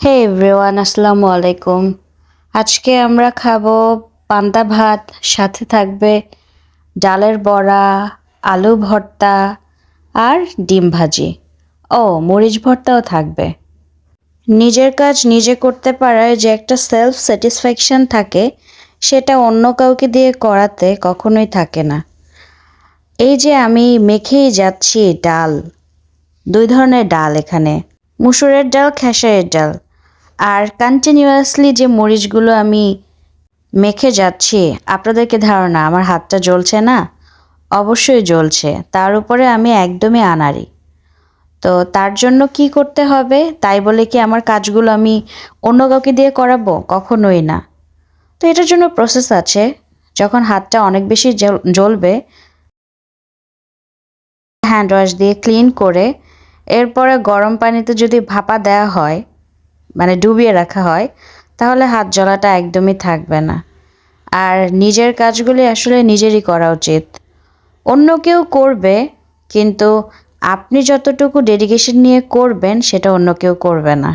হে everyone, আসসালামু আলাইকুম। আজকে আমরা খাবো পান্তা ভাত, সাথে থাকবে ডালের বড়া, আলু ভর্তা আর ডিম ভাজি। ও, মরিচ ভর্তাও থাকবে। নিজের কাজ নিজে করতে পারার যে একটা সেলফ স্যাটিসফ্যাকশন থাকে, সেটা অন্য কাউকে দিয়ে করাতে কখনোই থাকে না। এই যে আমি মেখেই যাচ্ছি ডাল, দুই ধরনের ডাল এখানে, মুসুরের ডাল, খেসারির ডাল। আর কন্টিনিউয়াসলি যে মরিচগুলো আমি মেখে যাচ্ছি, আপনাদেরকে ধারণা আমার হাতটা জ্বলছে না? অবশ্যই জ্বলছে। তার উপরে আমি একদমই আনাড়ি। তো তার জন্য কি করতে হবে, তাই বলে কি আমার কাজগুলো আমি অন্য কাউকে দিয়ে করাবো? কখনোই না। তো এটার জন্য প্রসেস আছে। যখন হাতটা অনেক বেশি জ্বলবে, হ্যান্ড ওয়াশ দিয়ে ক্লিন করে এরপরে গরম পানিতে যদি ভাপা দেওয়া হয়, মানে ডুবিয়ে রাখা হয়, তাহলে হাত জ্বলাটা একদমই থাকবে না। আর নিজের কাজগুলি আসলে নিজেরই করা উচিত। অন্য কেউ করবে, কিন্তু আপনি যতটুকু ডেডিকেশন নিয়ে করবেন সেটা অন্য কেউ করবে না।